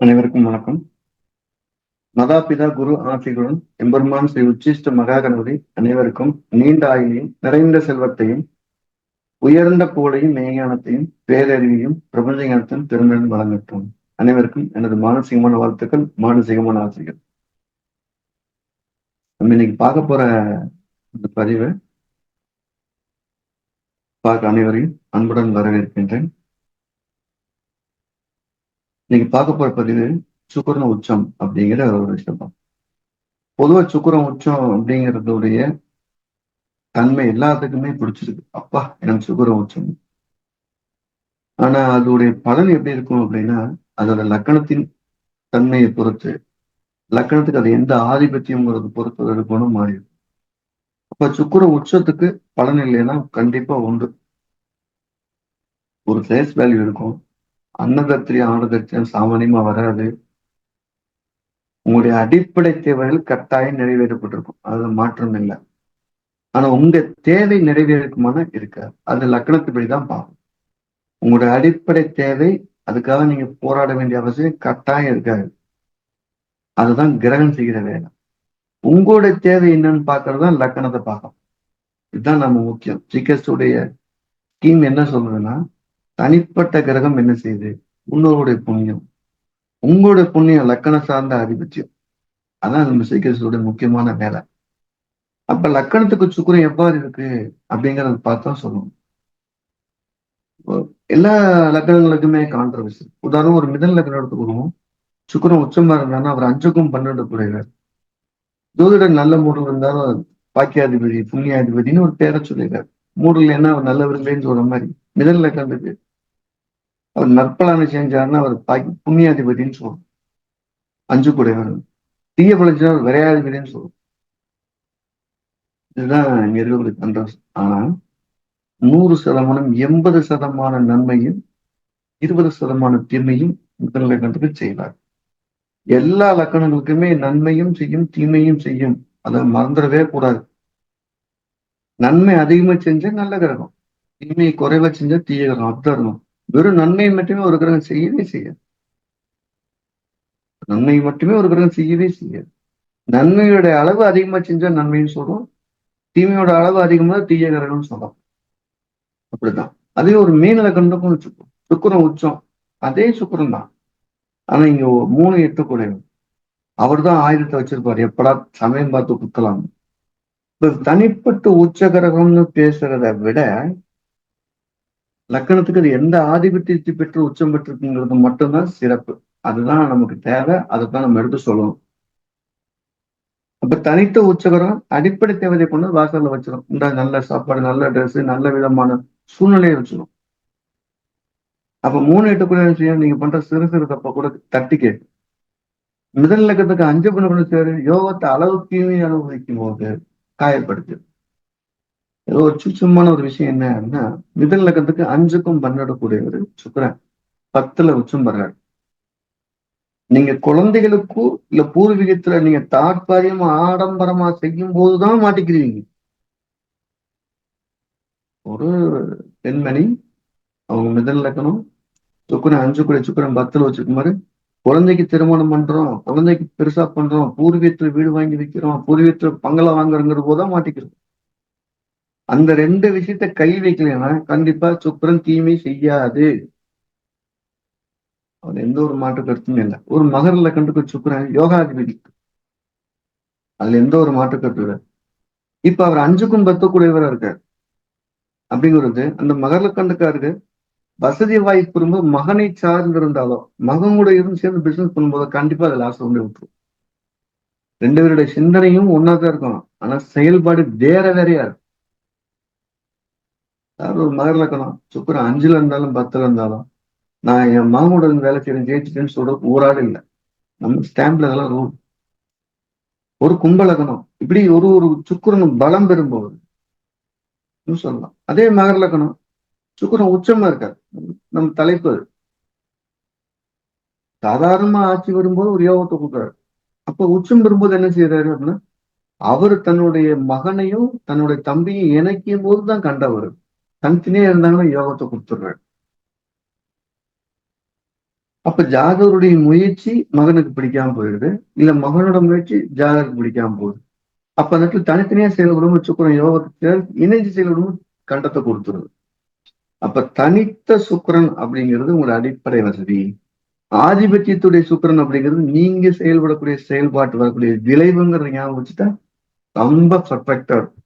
அனைவருக்கும் வணக்கம். மதாபிதா குரு ஆசிகளுடன் எம்பெருமான் ஸ்ரீ உச்சிஷ்ட மகா கணபதி அனைவருக்கும் நீண்ட ஆயுளையும் நிறைந்த செல்வத்தையும் உயர்ந்த புகழையும் மெய்ஞானத்தையும் பேரறிவையும் பிரபஞ்ச ஞானத்தையும் திருமணம் வழங்கட்டும். அனைவருக்கும் எனது மானசீகமான வாழ்த்துக்கள், மானசீகமான ஆசைகள். நம்ம இன்னைக்கு பார்க்க போற இந்த பதிவை பார்க்க அனைவரையும் அன்புடன் வரவேற்கின்றேன். இன்னைக்கு பார்க்க போற பதிவு சுக்கிரன் உச்சம் அப்படிங்கிற ஒரு விஷயம் தான். பொதுவா சுக்கிரன் உச்சம் அப்படிங்கிறதுடைய தன்மை எல்லாத்துக்குமே பிடிச்சிருக்கு. அப்பா எனக்கு சுக்கிரன் உச்சம். ஆனா அதோடைய பலன் எப்படி இருக்கும் அப்படின்னா, அதோட லக்கணத்தின் தன்மையை பொறுத்து, லக்கணத்துக்கு அது எந்த ஆதிபத்தியம்ங்கிறது பொறுத்து அதோட குணம் மாறிடும். அப்ப சுக்கிர உச்சத்துக்கு பலன் இல்லைன்னா கண்டிப்பா உண்டு. ஒரு ஃபேஸ் வேல்யூ இருக்கும். அன்னதத்திரியம் ஆனதத்திரியம் சாமானியமா வராது. உங்களுடைய அடிப்படை தேவைகள் கட்டாயம் நிறைவேற்றப்பட்டிருக்கும். அது மாற்றம் இல்லை. ஆனா உங்க தேவை நிறைவேறுக்குமான இருக்காது. அது லக்கணத்துப்படிதான் பார்க்கும். உங்களுடைய அடிப்படை தேவை, அதுக்காக நீங்க போராட வேண்டிய அவசியம் கட்டாயம் இருக்காது. அதுதான் கிரகம் செய்கிற வேலை. உங்களுடைய தேவை என்னன்னு பார்க்கறதுதான் லக்கணத்தை பார்க்கணும். இதுதான் நம்ம முக்கியம். ஜிகேஸுடைய ஸ்கீம் என்ன சொல்றதுன்னா, தனிப்பட்ட கிரகம் என்ன செய்யுது, உன்னோருடைய புண்ணியம், உங்களுடைய புண்ணியம் லக்கண சார்ந்த ஆதிபத்தியம். அதான் நம்ம ஜிகேஸுடைய முக்கியமான வேலை. அப்ப லக்கணத்துக்கு சுக்கிரன் எவ்வாறு இருக்கு அப்படிங்கறத பார்த்தா சொல்லணும். எல்லா லக்கணங்களுக்குமே கான்ட்ரவர்சி. உதாரணம் ஒரு மிதன் லக்கணம் எடுத்துக்கணும். சுக்கிரன் உச்சமா இருந்தான்னா அவர் 5க்கும் 12 கூடையவர். ஜோதிடர் நல்ல மூடல் இருந்தாலும் பாக்கியாதிபதி புண்ணியாதிபதினு ஒரு பேரை சொல்லியிருக்காரு. மூடல் என்ன அவர் நல்லவர் இல்லைன்னு சொல்ற மாதிரி மிதன் லக்கணத்துக்கு அவர் நற்பலனை செஞ்சாருன்னா அவர் புண்ணியாதிபதினு சொல்றோம். 5 கூடையவர். தீய பலன் அவர் விரையாதிபதினு சொல்றோம். இதுதான் இங்க இருக்கக்கூடிய கண்ட்ரவர்சி. ஆனா 100% 80% நன்மையும் 20% தீமையும் மிதன் லக்கணத்துக்கு செய்வார். எல்லா லக்கணங்களுக்குமே நன்மையும் செய்யும் தீமையும் செய்யும். அதை மறந்துடவே கூடாது. நன்மை அதிகமா செஞ்சா நல்ல கிரகம், தீமையை குறைவா செஞ்சா தீய கிரகம். அப்படிதான். வெறும் நன்மையை மட்டுமே ஒரு கிரகம் செய்யவே செய்யாது. நன்மை மட்டுமே ஒரு கிரகம் செய்யவே செய்யாது. நன்மையோட அளவு அதிகமா செஞ்சா நன்மைன்னு சொல்றோம், தீமையோட அளவு அதிகமா தீய கிரகம்னு சொல்றோம். அப்படிதான். அதே ஒரு மீன லக்கணத்துக்கும் வச்சுக்கோ, சுக்கிரன் உச்சம், அதே சுக்கிரன் தான். ஆனா இங்க 3 8 குறைவு. அவர் தான் ஆயுதத்தை வச்சிருப்பாரு, எப்படா சமயம் பார்த்து குத்தலாம். இப்ப தனிப்பட்ட உச்ச கிரகம்னு பேசுறதை விட லக்கணத்துக்கு அது எந்த ஆதிபத்தியத்தை பெற்று உச்சம் பெற்றிருக்குங்கிறது மட்டும்தான் சிறப்பு. அதுதான் நமக்கு தேவை. அதைத்தான் நம்ம எடுத்து சொல்லணும். அப்ப தனித்த உச்சகரம் அடிப்படை தேவையை கொண்டு வாசல்ல வச்சிடும். இந்த நல்ல சாப்பாடு, நல்ல ட்ரெஸ், நல்ல விதமான சூழ்நிலையை வச்சிடும். அப்ப 3 8 செய்யும் நீங்க பண்ற சிறு சிறு தப்ப கூட தட்டி கேட்கும். மிதல் லக்கத்துக்கு 5 பண்ண சேரு யோகத்தை அளவுக்கு அனுபவிக்கும் போது காயப்படுத்து. ஏதோ ஒரு சுச்சமான ஒரு விஷயம் என்ன அப்படின்னா, மிதல் லக்கத்துக்கு 5க்கும் 12 ஒரு சுக்கிரன் 10ல உச்சம் பெறாரு. நீங்க குழந்தைகளுக்கும் இல்ல பூர்வீகத்துல நீங்க தாற்பயமா ஆடம்பரமா செய்யும் போதுதான் மாட்டிக்கிறீங்க. ஒரு பெண்மணி, அவங்க மிதல் லக்கணம், சுக்கிரன் 5 கூட சுக்கிரன் 10ல வச்சிருக்கும் போது குழந்தைக்கு திருமணம் பண்றோம், குழந்தைக்கு பெருசா பண்றோம், பூர்வீகத்துல வீடு வாங்கி வைக்கிறோம், பூர்வீகத்துல பங்களா வாங்குறங்கிற போதுதான் மாட்டிக்கிறோம். அந்த 2 விஷயத்த கை வைக்கலைன்னா கண்டிப்பா சுக்கிரன் தீமை செய்யாது. அது எந்த ஒரு மாற்று கருத்துமே இல்லை. ஒரு மகர லக்கணத்துக்கு சுக்கிரன் யோகாதிபதி, அதுல எந்த ஒரு மாற்று கருத்து இல்லை. இப்ப அவர் 5க்கும் 10 கூடியவரா இருக்காரு. அப்படிங்கிறது அந்த மகர லக்கணத்துக்காருக்கு வசதி வாய்ப்பு இருக்கும்போது மகனை சார்ந்து இருந்தாலும் மகன் கூட இருந்து சேர்ந்து பிசினஸ் பண்ணும்போது கண்டிப்பா அதை லாஸ் கொண்டு விட்டுரும். 2 பேருடைய சிந்தனையும் ஒன்னாதான் இருக்கும். ஆனா செயல்பாடு வேற வேறையா இருக்கும். அதாவது ஒரு மகர லக்கணம் சுக்கிரன் 5ல இருந்தாலும் 10ல இருந்தாலும் நான் என் மகனோட இருந்து வேலை செய்யறேன் ஜெயிச்சுட்டேன்னு சொல்ற ஊராடு இல்லை. நம்ம ஸ்டாம்ப்ல இதெல்லாம் ரூல். ஒரு கும்பலக்கணம் இப்படி ஒரு ஒரு சுக்கிரனும் பலம் பெறும்போது சொல்லலாம். அதே மகர லக்கணம் சுக்கிரன் உச்சமா இருக்காரு. நம்ம தலைப்பு சாதாரணமா ஆட்சி வரும்போது ஒரு யோகத்தை கொடுக்குறாரு. அப்ப உச்சம் பெறும்போது என்ன செய்யறாரு அப்படின்னா, அவர் தன்னுடைய மகனையும் தன்னுடைய தம்பியும் இணைக்கும் போதுதான் கண்டவர். தனித்தனியே இருந்தாங்கன்னா யோகத்தை கொடுத்துடுறாரு. அப்ப ஜாதகருடைய முயற்சி மகனுக்கு பிடிக்காம போயிடுது, இல்ல மகனோட முயற்சி ஜாதகருக்கு பிடிக்காம போகுது. அப்ப அந்த இடத்துல தனித்தனியா செயல்படும் சுக்கிரன் யோகத்தை இணைஞ்சு செயல்படும் கண்டத்தை கொடுத்துருது. அப்ப தனித்த சுக்கிரன் அப்படிங்கிறது உங்களோட அடிப்படை வசதி. ஆதிபத்தியத்துடைய சுக்கிரன் அப்படிங்கிறது நீங்க செயல்படக்கூடிய செயல்பாட்டு வரக்கூடிய விளைவுங்கிற ஞாபகம் வச்சுட்டா ரொம்ப பர்ஃபெக்டா இருக்கும்.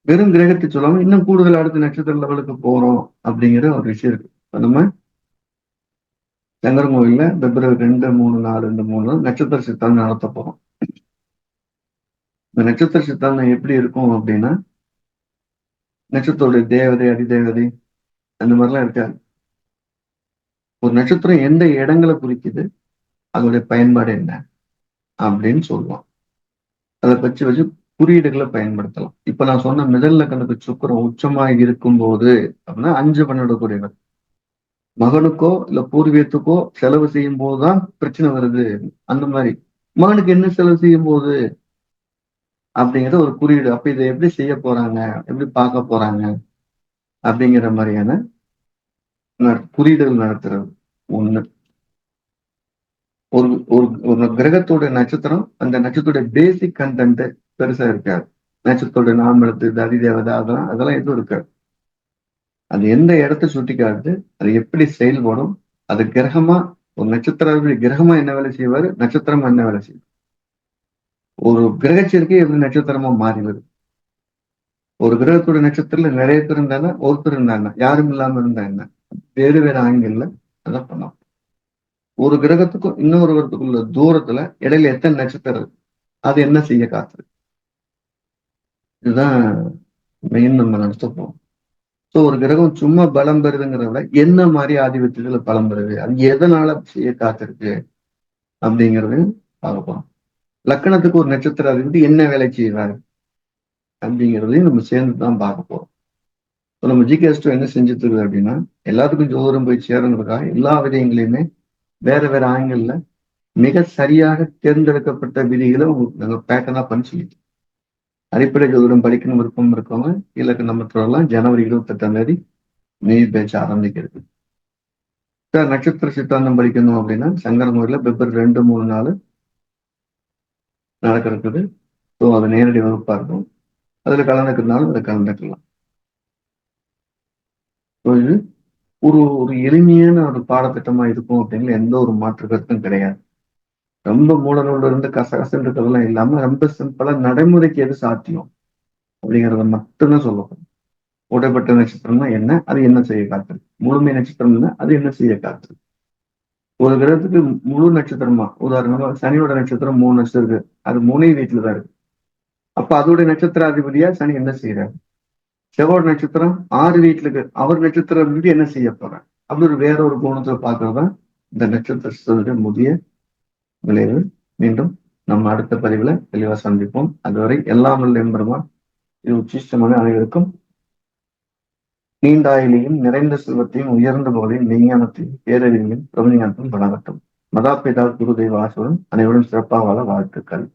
வெறும் கிரகத்தை சொல்லாம இன்னும் கூடுதல் அடுத்த நட்சத்திர லெவலுக்கு போறோம் அப்படிங்கிற ஒரு விஷயம் இருக்கு. நம்ம சங்கரன் கோயில்ல பிப்ரவரி 2, 3, 4 இந்த 3 நட்சத்திர சித்தாந்தம் நடத்த போறோம். இந்த நட்சத்திர சித்தாந்தம் எப்படி இருக்கும் அப்படின்னா, நட்சத்திரோட தேவதை அதிதேவதை அந்த மாதிரிலாம் இருக்காது. ஒரு நட்சத்திரம் எந்த இடங்களை குறிக்குது, அதோடைய பயன்பாடு என்ன அப்படின்னு சொல்லுவோம். அதை வச்சு குறியீடுகளை பயன்படுத்தலாம். இப்ப நான் சொன்ன மிதல் லக்னத்துக்கு சுக்கிரன் உச்சமாக இருக்கும் போது அப்படின்னா 5 12 மகனுக்கோ இல்ல பூர்வீகத்துக்கோ செலவு செய்யும் போதுதான் பிரச்சனை வருது. அந்த மாதிரி மகனுக்கு என்ன செலவு செய்யும் போது அப்படிங்கிற ஒரு குறியீடு. அப்ப இதை எப்படி செய்ய போறாங்க, எப்படி பார்க்க போறாங்க அப்படிங்கிற மாதிரியான குறியீடுகள் நடத்துறது ஒண்ணு. ஒரு ஒரு ஒரு கிரகத்தோட நட்சத்திரம் அந்த நட்சத்திரோட பேசிக் கண்டென்ட் பெருசா இருக்காது. நட்சத்திரோட நாம எழுத்து அதிதேவதை அதெல்லாம் எதுவும் இருக்காது. அது எந்த இடத்தை சுட்டி காட்டுது, அது எப்படி செயல்படும், அது கிரகமா ஒரு நட்சத்திர கிரகமா என்ன வேலை செய்வாரு, நட்சத்திரமா என்ன வேலை செய்யும். ஒரு கிரகச்சேர்க்கை எப்படி நட்சத்திரமா மாறி வருது. ஒரு கிரகத்தோட நட்சத்திரத்துல நிறைய பேர் இருந்தாங்கன்னா ஒருத்தர் இருந்தாங்க, யாரும் இல்லாம இருந்தா என்ன, வேறு வேறு ஆங்கிள் அதான் பண்ணலாம். ஒரு கிரகத்துக்கும் இன்னொரு கிரகத்துக்குள்ள தூரத்துல இடையில எத்தனை நட்சத்திரம் இருக்கு, அது என்ன செய்ய காத்துரு. இதுதான் மெயின் நம்ம நடத்தப்போம். ஸோ ஒரு கிரகம் சும்மா பலம் பெறுதுங்கிறத விட என்ன மாதிரி ஆதிபத்தியத்துல பலம் பெறுது, அது எதனால செய்ய காத்திருக்கு அப்படிங்கிறது பார்க்க போறோம். லக்கணத்துக்கு ஒரு நட்சத்திரம் இருந்து என்ன வேலை செய்யறாரு அப்படிங்கிறதையும் நம்ம சேர்ந்து தான் பார்க்க போறோம். இப்போ நம்ம ஜிகேஸ்டோ என்ன செஞ்சுட்டு இருக்குது அப்படின்னா, எல்லாத்துக்கும் ஜோதிடம் போய் சேருங்கிறதுக்காக எல்லா விடயங்களையுமே வேற வேற ஆங்கிள் மிக சரியாக தேர்ந்தெடுக்கப்பட்ட விதிகளை உங்களுக்கு நாங்கள் பேட்டர்னா பண்ணி சொல்லிட்டு அடிப்படை ஜோதிடம் படிக்கணும் விருப்பம் இருக்கவங்க இல்லக்கு நம்ம தொடரலாம். ஜனவரி 28 மெயில் பேச்சு ஆரம்பிக்கிறது. சார் நட்சத்திர சித்தாந்தம் படிக்கணும் அப்படின்னா சங்கரன் கோயில்ல பிப்ரவரி 2, 3, 4 நடக்கிறது. ஸோ அது நேரடி வகுப்பா இருக்கும். அதுல கலந்துக்கிறதுனாலும் அதை கலந்துக்கலாம். இது ஒரு ஒரு எளிமையான ஒரு பாடத்திட்டமா இருக்கும் அப்படிங்கிற எந்த ஒரு மாற்று கருத்தும் கிடையாது. ரொம்ப மூலநூல்ல இருந்து கசகசன்னு இருக்கிறதெல்லாம் இல்லாம ரொம்ப சிம்பிளா நடைமுறைக்கு எது சாத்தியம் அப்படிங்கிறத மட்டும்தான் சொல்லணும். உடைப்பட்ட நட்சத்திரம்னா என்ன, அது என்ன செய்ய காத்திருக்கு. முழுமை நட்சத்திரம்னா அது என்ன செய்ய காத்திருக்கு. ஒரு கிரகத்துக்கு முழு நட்சத்திரமா உதாரணமா சனியோட நட்சத்திரம் 3 நட்சத்திரம் இருக்கு, அது 3 வீட்டுலதான் இருக்கு. அப்ப அதோட நட்சத்திராதிபதியா சனி என்ன செய்யறாரு. செவ்வாய் நட்சத்திரம் 6 வீட்டுல இருக்கு, அவர் நட்சத்திரம் என்ன செய்ய போறார். அப்படி ஒரு வேற ஒரு கோணத்துல பாக்குறதுதான் இந்த நட்சத்திர முதிய விளைவு. மீண்டும் நம்ம அடுத்த பதிவுல தெளிவா சந்திப்போம். அதுவரை எல்லாம் வல்ல எம்பெருமான் இது உச்சிஷ்டமான அனைவருக்கும் நீண்டாயிலையும் நிறைந்த செல்வத்தையும் உயர்ந்த போதையும் மெய்ஞானத்தையும் பேரறிவையும் பிரபஞ்சத்தையும் வழங்கட்டும். மதாபிதா குருதெய்வ ஆசியுடன் அனைவரும் சிறப்பாக வாழ வாழ்த்துக்கள்.